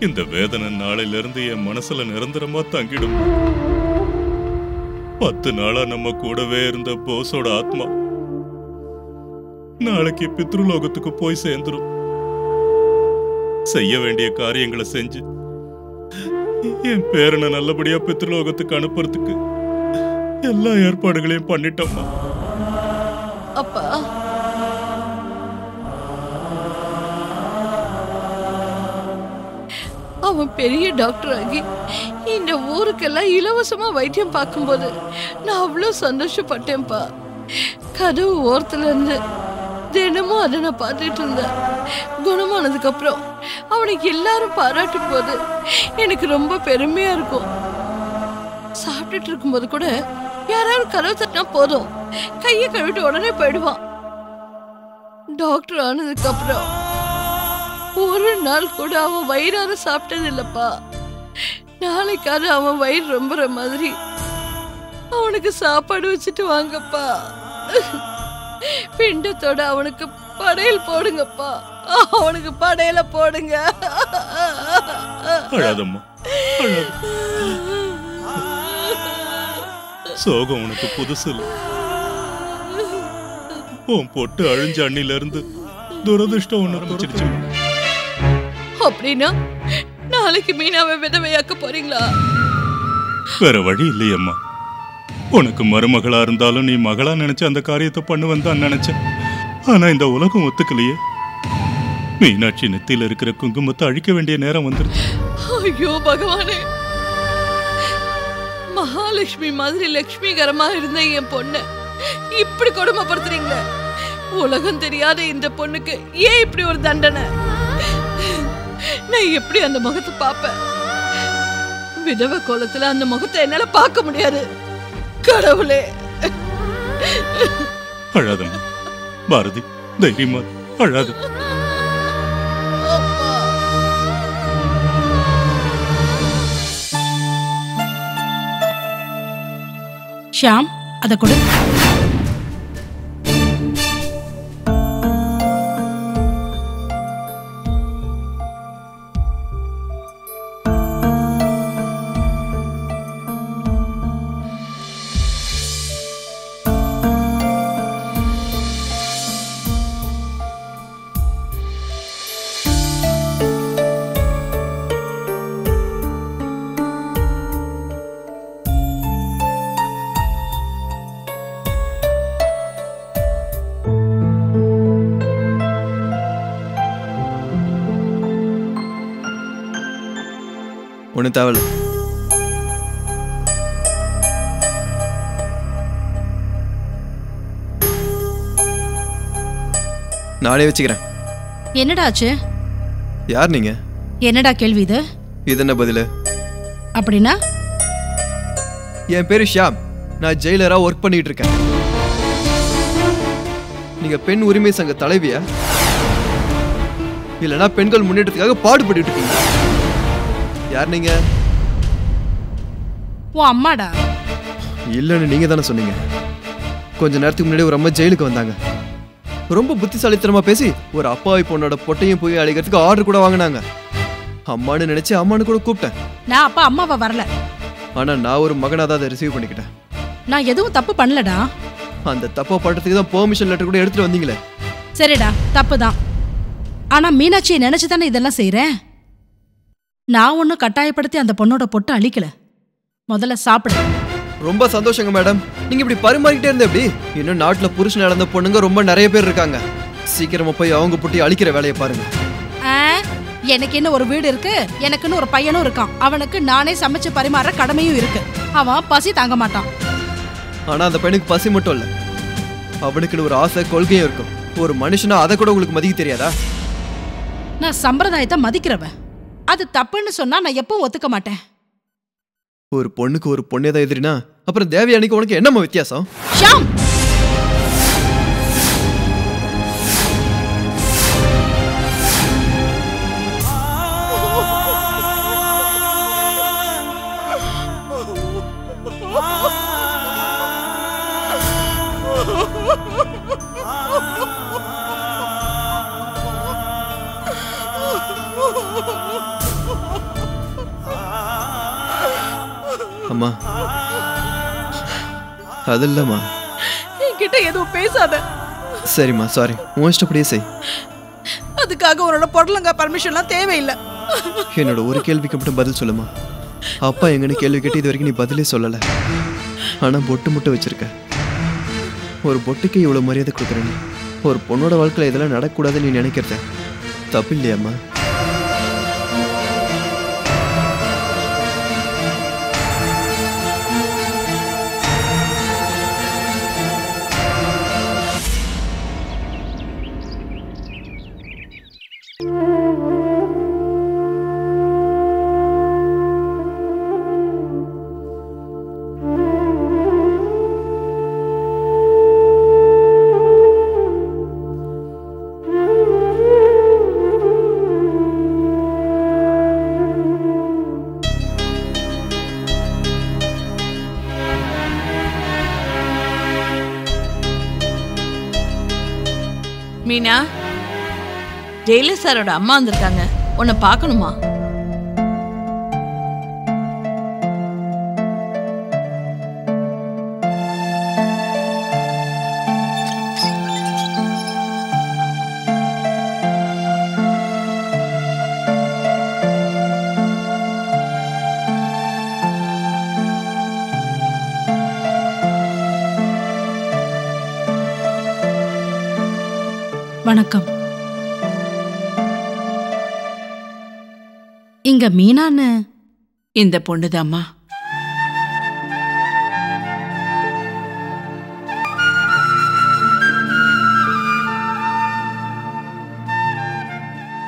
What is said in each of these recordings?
இந்த வேதனை நாளையிலிருந்து என் மனசுல நிரந்தரமா தங்கிடும். 10 நாளா நம்ம கூடவே இருந்த போஸோட ஆத்மா நாளைக்கு பித்ருலோகத்துக்கு போய் சேர்ந்துரும். செய்ய வேண்டிய காரியங்களை செஞ்சு என் பேரனை நல்லபடியா பித்ருலோகத்துக்கு அனுப்புறதுக்கு எல்லா ஏற்பாடுகளையும் பண்ணிட்டோம்மா. அப்பா, அவன் பெரிய டாக்டர் ஆகி இந்த ஊருக்கெல்லாம் இலவசமா வைத்தியம் பார்க்கும்போது நான் அவ்வளோ சந்தோஷப்பட்டேன்ப்பா. கதவு ஓரத்துல இருந்து தினமும் அதை நான் பார்த்துட்டு இருந்தேன். குணமானதுக்கு அப்புறம் அவனுக்கு எல்லாரும் பாராட்டும் போது எனக்கு ரொம்ப பெருமையா இருக்கும். சாப்பிட்டுட்டு இருக்கும்போது கூட யாராவது கதவு தட்டினா போதும் கையை கழுவிட்டு உடனே போயிடுவான். டாக்டர் ஆனதுக்கு அப்புறம் ஒரு நாள் கூட அவன் வயிறார சாப்பிட்டது இல்லப்பா. நாளைக்காவது அவன் வயிறு ரொம்புற மாதிரி அவனுக்கு சாப்பாடு வச்சுட்டு வாங்கப்பா. பிண்டத்தோட அவனுக்கு படையல் போடுங்கப்பா. அவனுக்கு படையல போடுங்க. சோகம் உனக்கு புதுசு. உன் பொட்டு அழிஞ்ச அண்ணில இருந்து துரதிருஷ்டம் ஒண்ணு ஆரம்பிச்சிருச்சு. அப்படின்னா நாளைக்கு மீனாவை விதவையாக்க போறீங்களா? வேற வழி இல்லையம்மா. உனக்கு மருமகளா இருந்தாலும் நீ மகளா நினைச்ச அந்த காரியத்தை பண்ணுவேன் தான் நினைச்சேன். ஆனா இந்த உலகம் ஒத்துக்கலையே. மீனாட்சி நெத்தியில இருக்கிற குங்குமத்தை அழிக்க வேண்டிய நேரம் வந்துருச்சு. ஐயோ பகவானே, மகாலட்சுமி மாதிரி லட்சுமிகரமா இருந்த என் பொண்ணு இப்படி கொடுமைப்படுத்துறீங்களே. உலகம் தெரியாத இந்த பொண்ணுக்கு ஏன் இப்படி ஒரு தண்டனை? நான் எப்படி அந்த முகத்தை பார்ப்பேன்? விதவ கோலத்துல அந்த முகத்தை என்னால பார்க்க முடியாது. கடவுளே, அழாதம்மா. பாரதி, தைரியமா அழாது. ஷியாம், அதை கொடு. ஒன்றும் தேவையில்ல. நானே வச்சுக்கிறேன். என்னடா ஆச்சு? யார் நீங்க? என்னடா கேள்வி இது? இது என்ன பதில்? அப்படின்னா என் பேரு ஷியாம். நான் ஜெயிலரா ஒர்க் பண்ணிட்டு இருக்கேன். நீங்க பெண் உரிமை சங்க தலைவியா? இல்லைன்னா பெண்கள் முன்னேற்றத்துக்காக பாடுபட்டு இருக்கீங்க? யார் நீங்க? உன் அம்மாடா. இல்லைன்னு நீங்க தானே சொன்னீங்க. கொஞ்ச நேரத்துக்கு முன்னாடி ஒரு அம்மா ஜெயிலுக்கு வந்தாங்க. ரொம்ப புத்திசாலித்தனமா பேசி ஒரு அப்பாவி பொண்ணோட பொட்டையும் போய் அழிக்கிறதுக்கு ஆர்டர் கூட வாங்கினாங்க. அம்மானு நினைச்சு அம்மானு கூட கூப்பிட்டேன். நான் அப்பா அம்மாவை வரல. ஆனா நான் ஒரு மகனா தான் அதை ரிசீவ் பண்ணிக்கிட்டேன். நான் எதுவும் தப்பு பண்ணலடா. அந்த தப்பை பண்றதுக்கு தான் பெர்மிஷன் லெட்டர் கூட எடுத்துட்டு வந்தீங்களே. சரிடா, தப்பு தான். ஆனா மீனாட்சியை நினைச்சு தானே இதெல்லாம் செய்யறேன். நான் ஒன்னும் கட்டாயப்படுத்தி அந்த பொண்ணோட பொட்டு அழிக்கல. முதல்ல சாப்பிடு. ரொம்ப சந்தோஷங்க மேடம். நீங்க இப்படி பரிமாறிக்கிட்டே இருந்த எப்படி? இன்னும் நாட்டுல புருஷன் இழந்த பொண்ணுங்க ரொம்ப நிறைய பேர் இருக்காங்க. சீக்கிரமா போய் அவங்க பொட்டி அழிக்கிற வேலையை பாருங்க. எனக்கு என்ன ஒரு வீடு இருக்கு, எனக்குன்னு ஒரு பையனும் இருக்கான். அவனுக்கு நானே சமைச்சு பரிமாற கடமையும் இருக்கு. அவன் பசி தாங்க மாட்டான். ஆனா அந்த பையனுக்கு பசி மட்டும் இல்ல, அவனுக்குன்னு ஒரு ஆசை கொள்கையும் இருக்கும். ஒரு மனுஷனா அதை கூட உங்களுக்கு மதிக்க தெரியாதா? நான் சம்பிரதாயத்தை மதிக்கிறவன். அது தப்புன்னு சொன்னா நான் எப்பவும் ஒத்துக்க மாட்டேன். ஒரு பொண்ணுக்கு ஒரு பொண்ணே தான் எதிரினா அப்புறம் தேவயானிக்கு உனக்கு என்னம்மா வித்தியாசம்? ஷாம், அம்மா அது இல்லம்மா. என்கிட்ட எதுவும் பேசாத. சரிம்மா சாரி, உன் இஷ்டப்படியே செய். அதுக்காக உன்னோட பொடலங்க பர்மிஷன்லாம் தேவையில்லை. என்னோட ஒரு கேள்விக்கு மட்டும் பதில் சொல்லுமா. அப்பா எங்கன்னு கேள்வி கேட்டு இது வரைக்கும் நீ பதிலே சொல்லலை. ஆனால் பொட்டு முட்டை வச்சிருக்க. ஒரு பொட்டுக்கு இவ்வளோ மரியாதை கொடுக்குற நீ ஒரு பொண்ணோட வாழ்க்கையில் இதெல்லாம் நடக்கக்கூடாதுன்னு நீ நினைக்கிறத தப்பு இல்லையாம்மா? மீனா, ஜெயலலிதா சாரோட அம்மா வந்திருக்காங்க, உன்னை பார்க்கணுமா? வணக்கம். இங்க மீனான்னு இந்த பொண்ணுதாம்மா.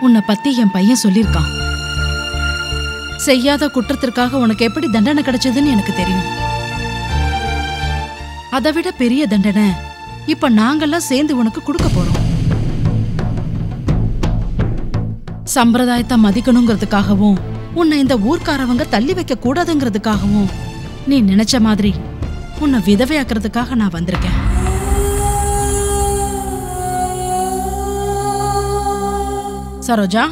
உன்னை பத்தி என் பையன் சொல்லியிருக்கான். செய்யாத குற்றத்திற்காக உனக்கு எப்படி தண்டனை கிடைச்சதுன்னு எனக்கு தெரியும். அதை விட பெரிய தண்டனை இப்ப நாங்கெல்லாம் சேர்ந்து உனக்கு கொடுக்க போறோம். சம்பிரதாயத்தை மதிக்கணுங்கிறதுக்காகவும் உன்னை இந்த ஊர்க்காரவங்க தள்ளி வைக்க கூடாதுங்கிறதுக்காகவும் நீ நினைச்ச மாதிரி உன்னை விதவையாக்குறதுக்காக நான் வந்திருக்கேன். சரோஜா,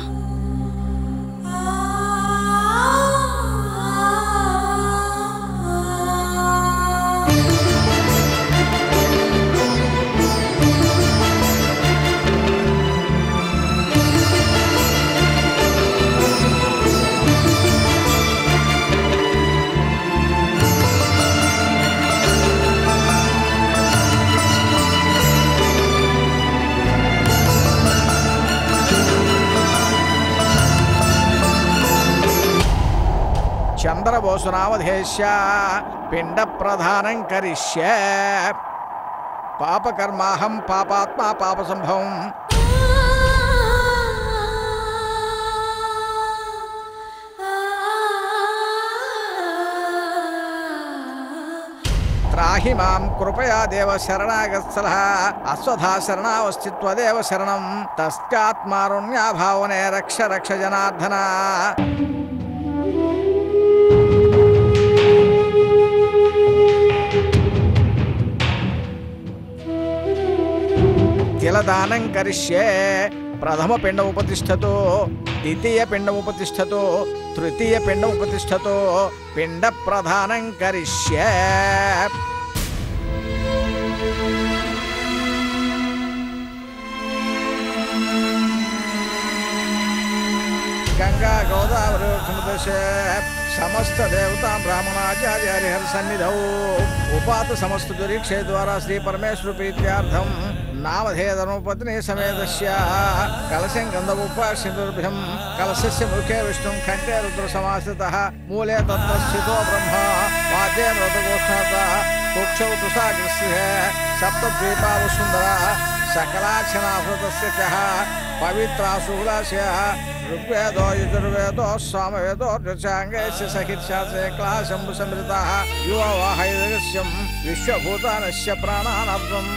चंद्रबोसुनावधेश्य पिंड प्रधानं करिष्ये पापकर्माहं पापात्मा पापसंभवम् त्राहि मां कृपया देव शरणागतः अश्वथा शरणावस्थित्वदेव शरणं तस्मात्मारुण्याभावने रक्ष रक्ष जनार्दन तिलदानं करिष्ये प्रथम पिंड उपतिष्ठतो द्वितीय पिंड उपतिष्ठतो तृतीय पिंड उपतिष्ठतो पिंड प्रधानं करिष्ये गंगा गोदावरी समुद्रसे समस्त देवता ब्राह्मणाचार्य हर सन्निधौ उपात समस्त दुरीक्षे द्वारा श्री परमेश्वर प्रीत्यार्थम नामधेय धर्मपत्नी समेतस्य कलशं गंधमुपासिन्दुर्भ्यं कलशस्य मुखे विष्णुं कंठे रुद्र समासितः मूले तत्र स्थितो ब्रह्मा वाद्ये नृतगोष्ठतः कुक्षौ तुषाग्रस्य सप्तद्वीपा वसुन्धरा सकलाक्षणाभृतस्य च पवित्रा शुक्लास्य ऋग्वेदो यजुर्वेदो सामवेदो ऋचाङ्गस्य सखित्शास्त्रे क्लाशम्भुसमृतः युववाहैदृश्यं विश्वभूतानस्य प्राणानर्धम्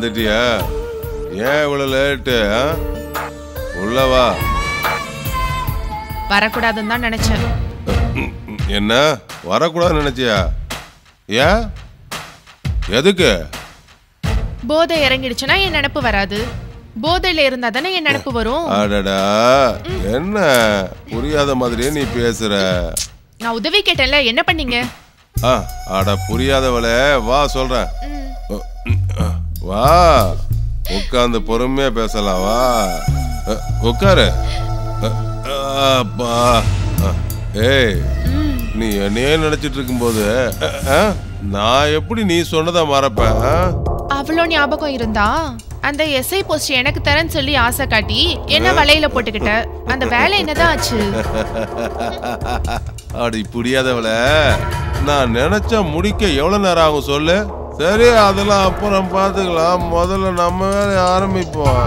வந்துட்டியா? ஏன் இவ்வளவு லேட்டு? உள்ளவா. வரக்கூடாதுன்னு தான் நினைச்சேன். என்ன வரக்கூடாதுன்னு நினைச்சியா? ஏன்? எதுக்கு? போதை இறங்கிடுச்சுன்னா என் நினைப்பு வராது. போதையில இருந்தா தானே என் நினைப்பு வரும். அடடா, என்ன புரியாத மாதிரியே நீ பேசுற. நான் உதவி கேட்டேன்ல, என்ன பண்ணீங்க? அட புரியாதவளே, வா சொல்றேன். வா உட்காந்து பொறுமையா பேசலாம். வா உட்காரு. ஏய், நீ என்னையே நினைச்சிட்டு இருக்கும்போது நான் எப்படி நீ சொன்னதா மறப்பேன்? அவ்வளோ ஞாபகம் இருந்தா அந்த எஸ்ஐ போஸ்ட் எனக்கு தரேன்னு சொல்லி ஆசை காட்டி என்ன வலையில போட்டுக்கிட்ட. அந்த வேலை என்னதான் ஆச்சு? அப்படி புரியாதவள, நான் நினைச்சா முடிக்க எவ்வளவு நேரம் ஆகும் சொல்லு? சரி, அதெல்லாம் அப்புறம் பாத்துக்கலாம். முதல்ல நம்ம வேலையை ஆரம்பிப்போம்.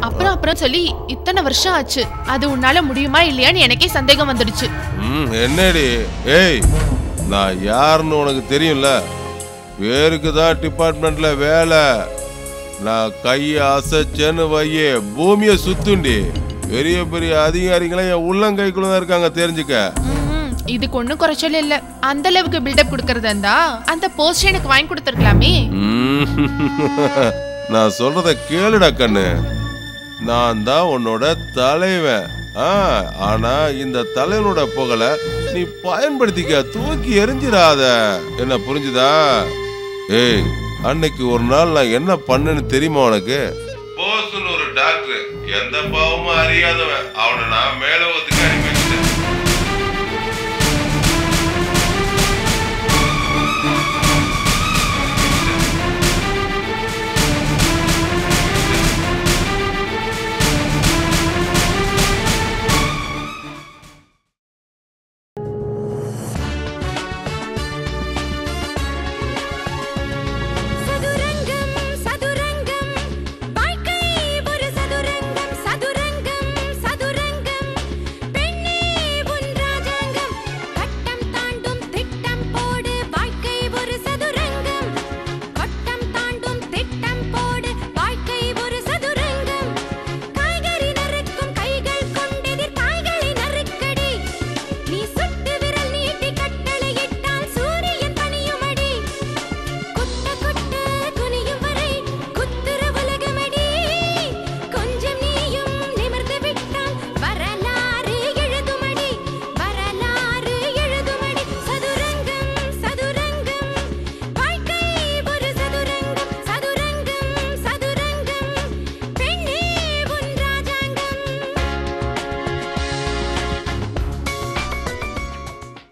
அப்புறம் சொல்லி இத்தனை வருஷம் ஆச்சு. அது உன்னால முடியுமா இல்லையான்னு எனக்கே சந்தேகம் வந்துடுச்சு. என்னடி? ஏய், நான் யாருன்னு உனக்கு தெரியும்ல. பேருக்கு தான் டிபார்ட்மெண்ட்ல வேலை. நான் கையை அசைச்சேன்னு வையே, பூமியை சுத்துண்டி. பெரிய பெரிய அதிகாரிகளே என் உள்ளங்கைக்குள்ள தான் இருக்காங்க, தெரிஞ்சுக்க. இதுக்கு ஒன்னும் குறைச்சல் இல்ல. அந்த அளவுக்கு பில்டப் கொடுக்கறதா இருந்தா அந்த போஸ்ட் எனக்கு வாங்கி கொடுத்துருக்கலாமே. நான் சொல்றத கேளுடா கண்ணு. நான் தான் உன்னோட தலைவன். ஆனா இந்த தலைவனோட புகழை நீ பயன்படுத்திக்க, தூக்கி எரிஞ்சிடாத. என்ன புரிஞ்சுதா? ஏய், அன்னைக்கு ஒரு நாள் நான் என்ன பண்ணேன்னு தெரியுமா உனக்கு? போஸ்ட்னு ஒரு டாக்டர், எந்த பாவமும் அறியாதவன், அவனை நான் மேலோகத்துக்கு அனுப்பி